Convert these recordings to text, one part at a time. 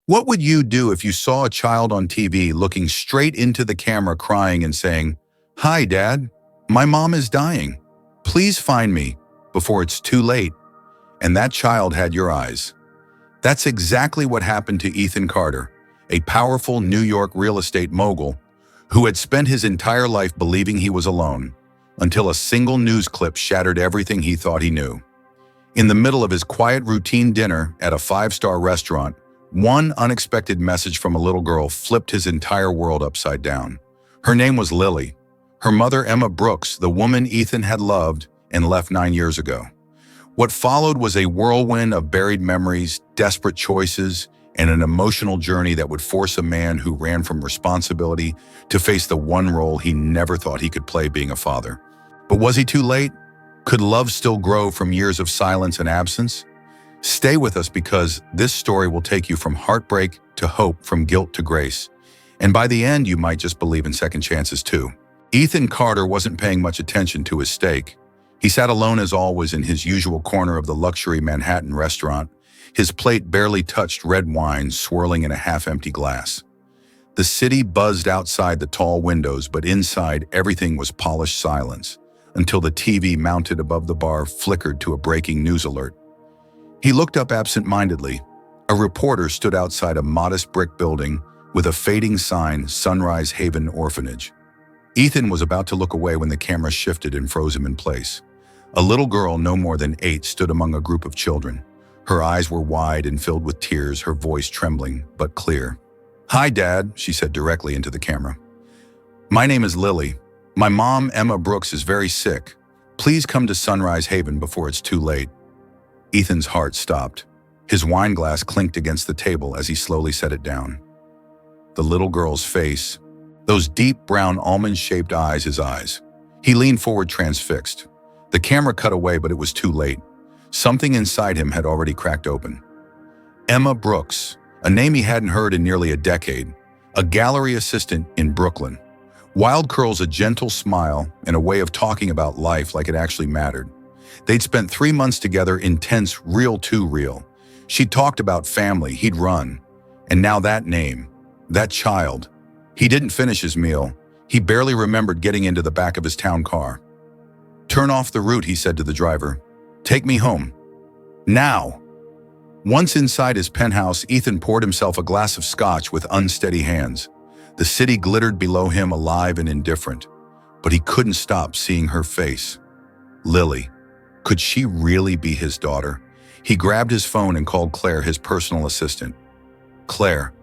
What would you do if you saw a child on TV looking straight into the camera crying and saying, "Hi, Dad. My mom is dying. Please find me before it's too late," and that child had your eyes? That's exactly what happened to Ethan Carter, a powerful New York real estate mogul who had spent his entire life believing he was alone, until a single news clip shattered everything he thought he knew. In the middle of his quiet routine dinner at a five-star restaurant, one unexpected message from a little girl flipped his entire world upside down. Her name was Lily. Her mother, Emma Brooks, the woman Ethan had loved and left 9 years ago. What followed was a whirlwind of buried memories, desperate choices, and an emotional journey that would force a man who ran from responsibility to face the one role he never thought he could play, being a father. But was he too late? Could love still grow from years of silence and absence? Stay with us, because this story will take you from heartbreak to hope, from guilt to grace. And by the end, you might just believe in second chances too. Ethan Carter wasn't paying much attention to his steak. He sat alone as always in his usual corner of the luxury Manhattan restaurant. His plate barely touched red wine swirling in a half-empty glass. The city buzzed outside the tall windows, but inside everything was polished silence, until the TV mounted above the bar flickered to a breaking news alert. He looked up absent-mindedly. A reporter stood outside a modest brick building with a fading sign, Sunrise Haven Orphanage. Ethan was about to look away when the camera shifted and froze him in place. A little girl, no more than 8, stood among a group of children. Her eyes were wide and filled with tears, her voice trembling but clear. "Hi, Dad," she said directly into the camera. "My name is Lily. My mom, Emma Brooks, is very sick. Please come to Sunrise Haven before it's too late." Ethan's heart stopped. His wine glass clinked against the table as he slowly set it down. The little girl's face, those deep brown almond-shaped eyes, his eyes. He leaned forward, transfixed. The camera cut away, but it was too late. Something inside him had already cracked open. Emma Brooks, a name he hadn't heard in nearly a decade, a gallery assistant in Brooklyn. Wild curls, a gentle smile, and a way of talking about life like it actually mattered. They'd spent 3 months together, intense, real too real. She talked about family he'd run. And now that name, that child. He didn't finish his meal. He barely remembered getting into the back of his town car. "Turn off the route," he said to the driver. "Take me home. Now." Once inside his penthouse, Ethan poured himself a glass of scotch with unsteady hands. The city glittered below him, alive and indifferent. But he couldn't stop seeing her face. Lily. Could she really be his daughter? He grabbed his phone and called Claire, his personal assistant. "Claire,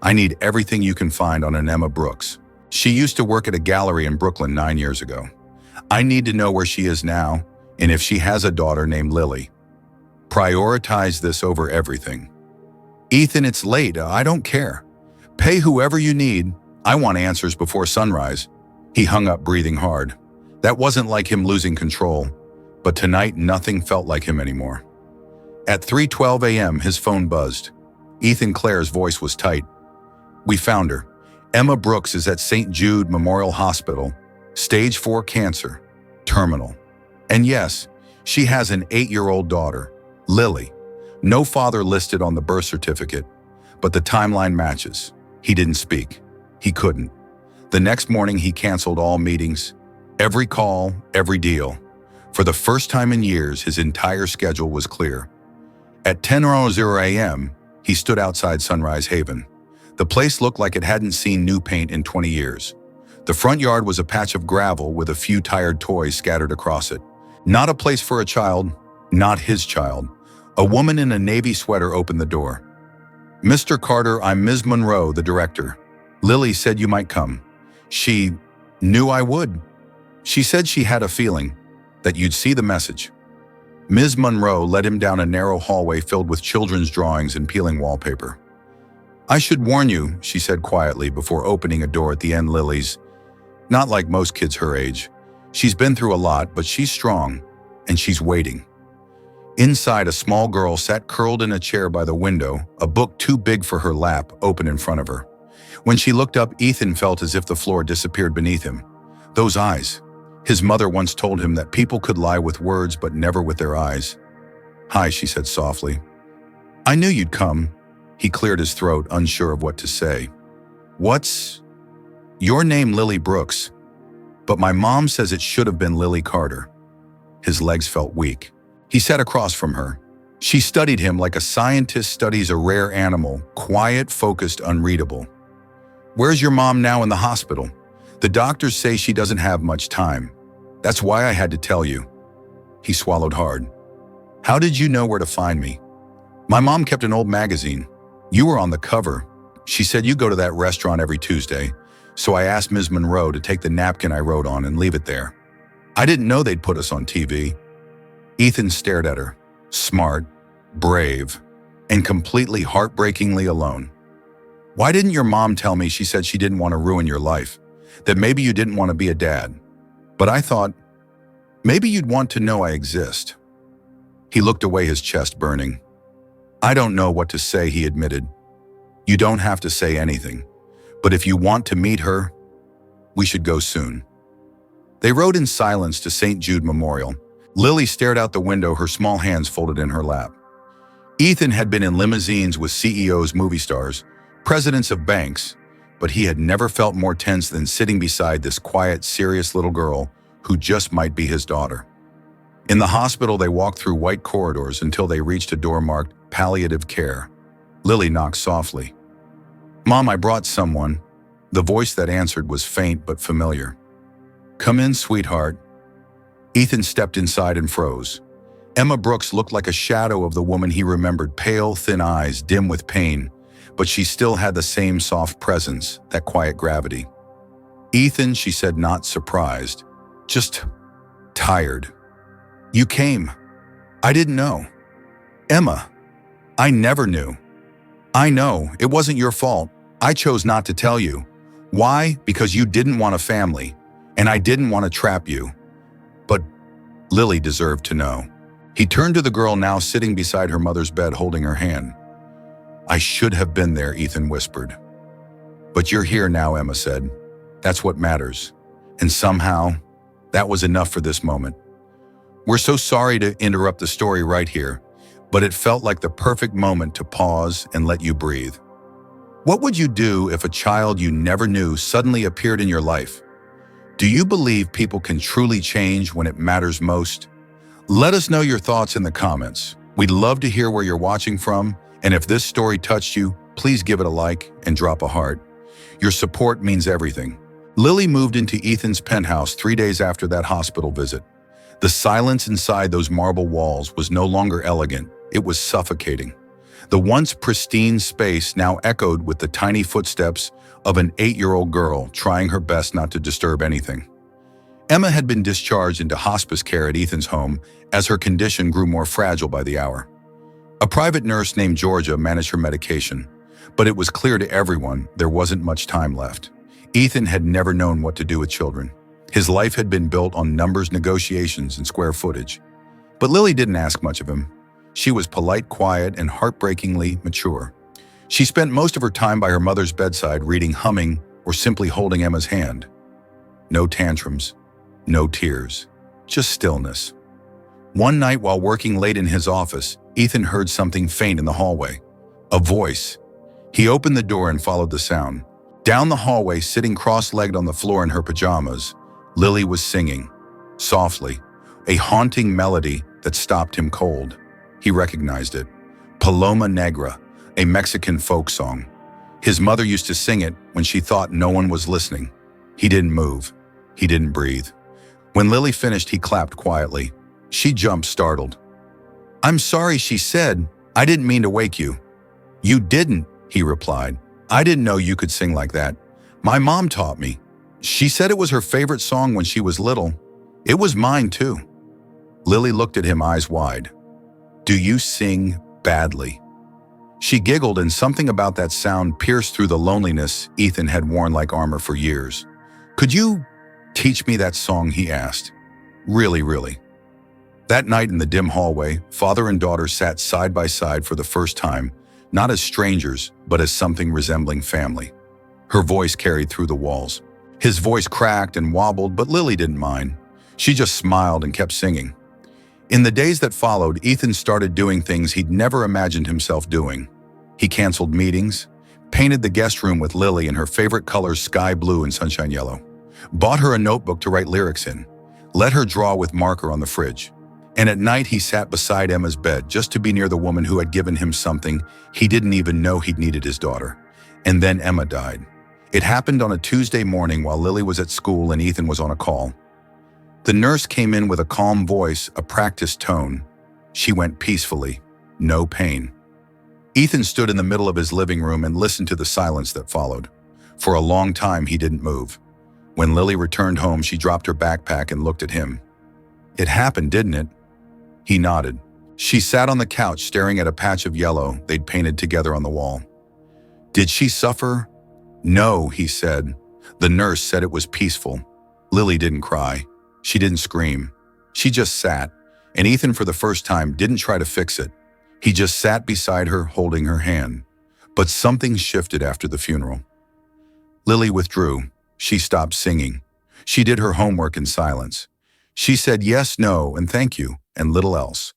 I need everything you can find on an Emma Brooks. She used to work at a gallery in Brooklyn 9 years ago. I need to know where she is now, and if she has a daughter named Lily. Prioritize this over everything." "Ethan, it's late. I don't care. Pay whoever you need. I want answers before sunrise." He hung up, breathing hard. That wasn't like him losing control. But tonight, nothing felt like him anymore. At 3:12 a.m., his phone buzzed. Ethan Clare's voice was tight. "We found her. Emma Brooks is at St. Jude Memorial Hospital. Stage 4 cancer. Terminal. And yes, she has an 8-year-old daughter, Lily. No father listed on the birth certificate, but the timeline matches." He didn't speak. He couldn't. The next morning, he canceled all meetings, every call, every deal. For the first time in years, his entire schedule was clear. At 10:00 a.m., he stood outside Sunrise Haven. The place looked like it hadn't seen new paint in 20 years. The front yard was a patch of gravel with a few tired toys scattered across it. Not a place for a child, not his child. A woman in a navy sweater opened the door. "Mr. Carter, I'm Ms. Monroe, the director. Lily said you might come. She knew I would. She said she had a feeling that you'd see the message." Ms. Monroe led him down a narrow hallway filled with children's drawings and peeling wallpaper. "I should warn you," she said quietly before opening a door at the end. "Lily's not like most kids her age. She's been through a lot, but she's strong, and she's waiting." Inside, a small girl sat curled in a chair by the window, a book too big for her lap open in front of her. When she looked up, Ethan felt as if the floor disappeared beneath him. Those eyes. His mother once told him that people could lie with words but never with their eyes. "Hi," she said softly. "I knew you'd come. He cleared his throat, unsure of what to say. What's your name? Lily Brooks. But my mom says it should have been Lily Carter. His legs felt weak. He sat across from her. She studied him like a scientist studies a rare animal, quiet, focused, unreadable. Where's your mom now? In the hospital. The doctors say she doesn't have much time. That's why I had to tell you. He swallowed hard. How did you know where to find me? My mom kept an old magazine. You were on the cover. She said you go to that restaurant every Tuesday, so I asked Ms. Monroe to take the napkin I wrote on and leave it there. I didn't know they'd put us on TV. Ethan stared at her, smart, brave, and completely heartbreakingly alone. Why didn't your mom tell me? She said she didn't want to ruin your life, that maybe you didn't want to be a dad. But I thought, maybe you'd want to know I exist. He looked away, his chest burning. I don't know what to say, he admitted. You don't have to say anything, but if you want to meet her, we should go soon. They rode in silence to St. Jude Memorial. Lily stared out the window, her small hands folded in her lap. Ethan had been in limousines with CEOs, movie stars, presidents of banks, but he had never felt more tense than sitting beside this quiet, serious little girl who just might be his daughter. In the hospital, they walked through white corridors until they reached a door marked palliative care. Lily knocked softly. Mom, I brought someone. The voice that answered was faint but familiar. Come in, sweetheart. Ethan stepped inside and froze. Emma Brooks looked like a shadow of the woman he remembered, pale, thin eyes, dim with pain, but she still had the same soft presence, that quiet gravity. Ethan, she said, not surprised, just tired. You came. I didn't know. Emma, I never knew. I know, it wasn't your fault. I chose not to tell you. Why? Because you didn't want a family, and I didn't want to trap you. But Lily deserved to know. He turned to the girl now sitting beside her mother's bed, holding her hand. I should have been there, Ethan whispered. But you're here now, Emma said. That's what matters. And somehow, that was enough for this moment. We're so sorry to interrupt the story right here, but it felt like the perfect moment to pause and let you breathe. What would you do if a child you never knew suddenly appeared in your life? Do you believe people can truly change when it matters most? Let us know your thoughts in the comments. We'd love to hear where you're watching from, and if this story touched you, please give it a like and drop a heart. Your support means everything. Lily moved into Ethan's penthouse 3 days after that hospital visit. The silence inside those marble walls was no longer elegant, it was suffocating. The once pristine space now echoed with the tiny footsteps of an 8-year-old girl trying her best not to disturb anything. Emma had been discharged into hospice care at Ethan's home as her condition grew more fragile by the hour. A private nurse named Georgia managed her medication, but it was clear to everyone there wasn't much time left. Ethan had never known what to do with children. His life had been built on numbers, negotiations, and square footage. But Lily didn't ask much of him. She was polite, quiet, and heartbreakingly mature. She spent most of her time by her mother's bedside reading, humming, or simply holding Emma's hand. No tantrums, no tears, just stillness. One night while working late in his office, Ethan heard something faint in the hallway. A voice. He opened the door and followed the sound. Down the hallway, sitting cross-legged on the floor in her pajamas, Lily was singing, softly, a haunting melody that stopped him cold. He recognized it. Paloma Negra, a Mexican folk song. His mother used to sing it when she thought no one was listening. He didn't move. He didn't breathe. When Lily finished, he clapped quietly. She jumped, startled. I'm sorry, she said. I didn't mean to wake you. You didn't, he replied. I didn't know you could sing like that. My mom taught me. She said it was her favorite song when she was little. It was mine too. Lily looked at him, eyes wide. Do you sing badly? She giggled, and something about that sound pierced through the loneliness Ethan had worn like armor for years. Could you teach me that song, he asked. Really. That night in the dim hallway, father and daughter sat side by side for the first time, not as strangers, but as something resembling family. Her voice carried through the walls. His voice cracked and wobbled, but Lily didn't mind. She just smiled and kept singing. In the days that followed, Ethan started doing things he'd never imagined himself doing. He canceled meetings, painted the guest room with Lily in her favorite colors sky blue and sunshine yellow, bought her a notebook to write lyrics in, let her draw with marker on the fridge. And at night he sat beside Emma's bed just to be near the woman who had given him something he didn't even know he'd needed, his daughter. And then Emma died. It happened on a Tuesday morning while Lily was at school and Ethan was on a call. The nurse came in with a calm voice, a practiced tone. She went peacefully, no pain. Ethan stood in the middle of his living room and listened to the silence that followed. For a long time, he didn't move. When Lily returned home, she dropped her backpack and looked at him. "It happened, didn't it?" He nodded. She sat on the couch staring at a patch of yellow they'd painted together on the wall. "Did she suffer?" "No," he said. The nurse said it was peaceful. Lily didn't cry. She didn't scream. She just sat, and Ethan, for the first time, didn't try to fix it. He just sat beside her, holding her hand. But something shifted after the funeral. Lily withdrew. She stopped singing. She did her homework in silence. She said yes, no, and thank you, and little else.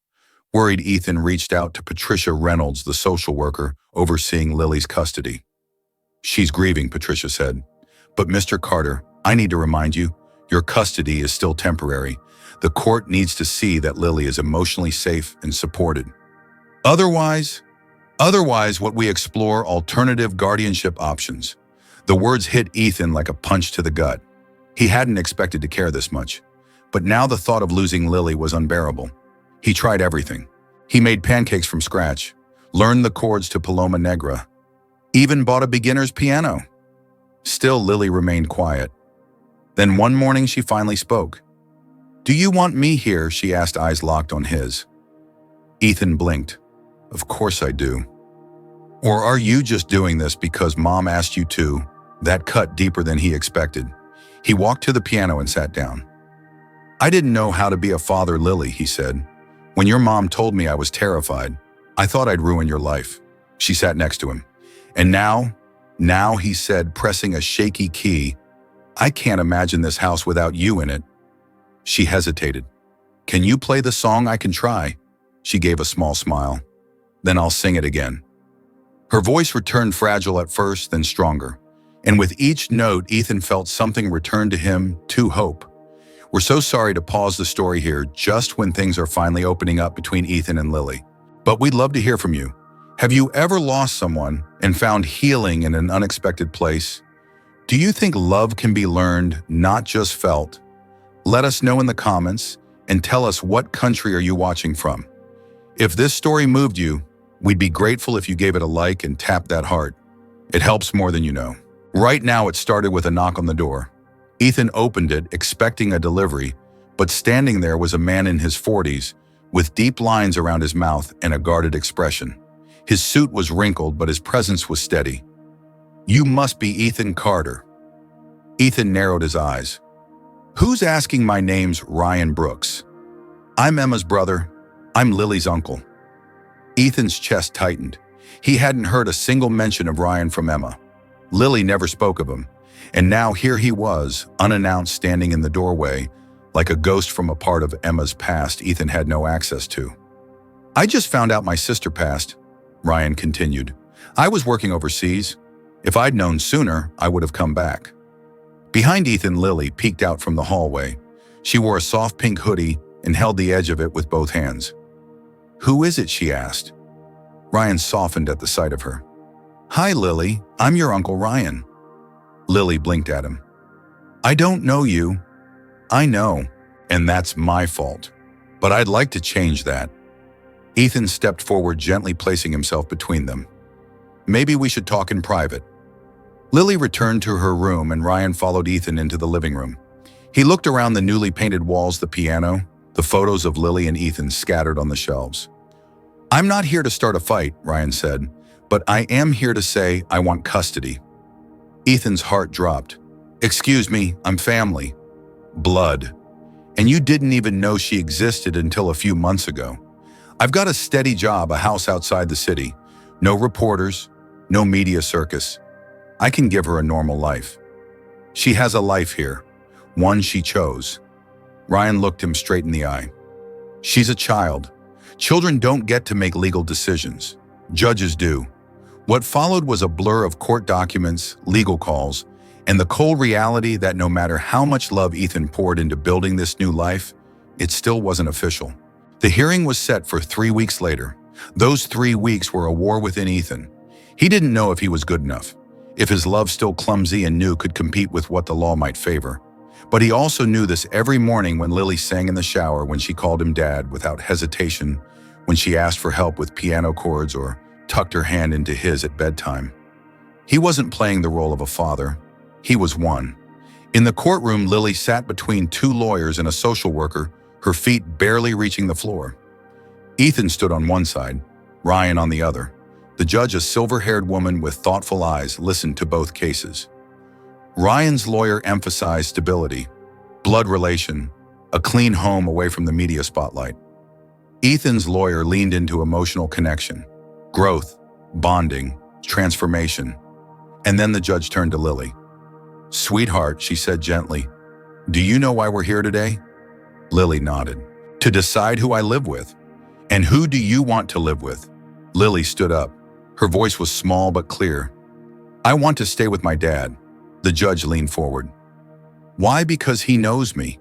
Worried, Ethan reached out to Patricia Reynolds, the social worker overseeing Lily's custody. "She's grieving," Patricia said. "But Mr. Carter, I need to remind you, your custody is still temporary. The court needs to see that Lily is emotionally safe and supported. Otherwise, what we explore alternative guardianship options." The words hit Ethan like a punch to the gut. He hadn't expected to care this much. But now the thought of losing Lily was unbearable. He tried everything. He made pancakes from scratch, learned the chords to Paloma Negra, even bought a beginner's piano. Still, Lily remained quiet. Then one morning she finally spoke. "Do you want me here?" she asked, eyes locked on his. Ethan blinked. "Of course I do." "Or are you just doing this because Mom asked you to?" That cut deeper than he expected. He walked to the piano and sat down. "I didn't know how to be a father, Lily," he said. "When your mom told me, I was terrified. I thought I'd ruin your life." She sat next to him. "And now," he said, pressing a shaky key, "I can't imagine this house without you in it." She hesitated. "Can you play the song? I can try." She gave a small smile. "Then I'll sing it again." Her voice returned, fragile at first, then stronger. And with each note, Ethan felt something return to him, too, hope. We're so sorry to pause the story here just when things are finally opening up between Ethan and Lily. But we'd love to hear from you. Have you ever lost someone and found healing in an unexpected place? Do you think love can be learned, not just felt? Let us know in the comments and tell us, what country are you watching from? If this story moved you, we'd be grateful if you gave it a like and tapped that heart. It helps more than you know. Right now, it started with a knock on the door. Ethan opened it, expecting a delivery, but standing there was a man in his 40s, with deep lines around his mouth and a guarded expression. His suit was wrinkled, but his presence was steady. "You must be Ethan Carter." Ethan narrowed his eyes. "Who's asking? My name's Ryan Brooks. I'm Emma's brother. I'm Lily's uncle." Ethan's chest tightened. He hadn't heard a single mention of Ryan from Emma. Lily never spoke of him. And now here he was, unannounced, standing in the doorway, like a ghost from a part of Emma's past Ethan had no access to. "I just found out my sister passed," Ryan continued. "I was working overseas. If I'd known sooner, I would have come back." Behind Ethan, Lily peeked out from the hallway. She wore a soft pink hoodie and held the edge of it with both hands. "Who is it?" she asked. Ryan softened at the sight of her. "Hi, Lily. I'm your Uncle Ryan." Lily blinked at him. "I don't know you." "I know, and that's my fault. But I'd like to change that." Ethan stepped forward, gently placing himself between them. "Maybe we should talk in private." Lily returned to her room and Ryan followed Ethan into the living room. He looked around the newly painted walls, the piano, the photos of Lily and Ethan scattered on the shelves. "I'm not here to start a fight," Ryan said, "but I am here to say I want custody." Ethan's heart dropped. "Excuse me, I'm family. Blood. And you didn't even know she existed until a few months ago. I've got a steady job, a house outside the city. No reporters, no media circus. I can give her a normal life. She has a life here, one she chose." Ryan looked him straight in the eye. "She's a child. Children don't get to make legal decisions. Judges do. What followed was a blur of court documents, legal calls, and the cold reality that no matter how much love Ethan poured into building this new life, it still wasn't official. The hearing was set for 3 weeks later. Those 3 weeks were a war within Ethan. He didn't know if he was good enough, if his love still clumsy and new could compete with what the law might favor. But he also knew this every morning when Lily sang in the shower, when she called him dad without hesitation, when she asked for help with piano chords or tucked her hand into his at bedtime. He wasn't playing the role of a father. He was one. In the courtroom, Lily sat between 2 lawyers and a social worker, her feet barely reaching the floor. Ethan stood on one side, Ryan on the other. The judge, a silver-haired woman with thoughtful eyes, listened to both cases. Ryan's lawyer emphasized stability, blood relation, a clean home away from the media spotlight. Ethan's lawyer leaned into emotional connection, growth, bonding, transformation. And then the judge turned to Lily. "Sweetheart," she said gently, "do you know why we're here today?" Lily nodded. "To decide who I live with." "And who do you want to live with?" Lily stood up. Her voice was small but clear. "I want to stay with my dad." The judge leaned forward. "Why? Because he knows me.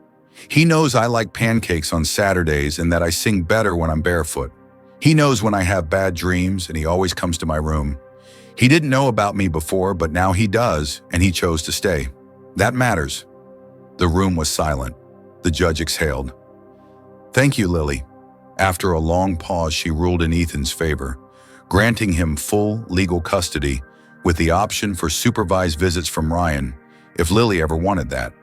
He knows I like pancakes on Saturdays and that I sing better when I'm barefoot. He knows when I have bad dreams and he always comes to my room. He didn't know about me before, but now he does, and he chose to stay. That matters." The room was silent. The judge exhaled. "Thank you, Lily." After a long pause, she ruled in Ethan's favor, granting him full legal custody with the option for supervised visits from Ryan, if Lily ever wanted that.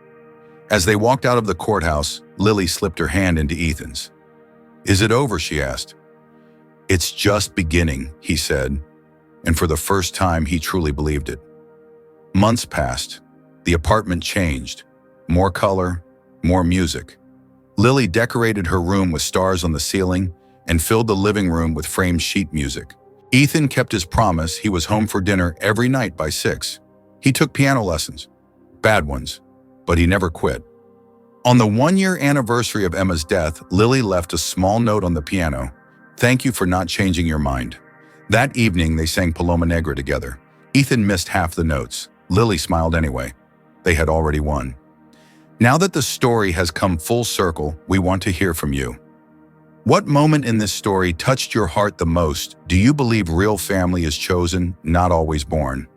As they walked out of the courthouse, Lily slipped her hand into Ethan's. "Is it over?" she asked. "It's just beginning," he said, and for the first time he truly believed it. Months passed. The apartment changed. More color, more music. Lily decorated her room with stars on the ceiling and filled the living room with framed sheet music. Ethan kept his promise. He was home for dinner every night by 6. He took piano lessons, bad ones, but he never quit. On the 1-year anniversary of Emma's death, Lily left a small note on the piano. "Thank you for not changing your mind." That evening, they sang Paloma Negra together. Ethan missed half the notes. Lily smiled anyway. They had already won. Now that the story has come full circle, we want to hear from you. What moment in this story touched your heart the most? Do you believe real family is chosen, not always born?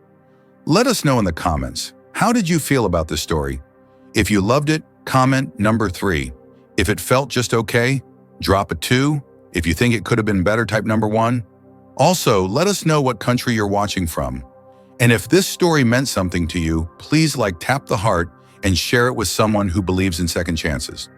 Let us know in the comments. How did you feel about this story? If you loved it, comment number 3. If it felt just okay, drop a 2. If you think it could have been better, type number 1. Also, let us know what country you're watching from. And if this story meant something to you, please tap the heart and share it with someone who believes in second chances.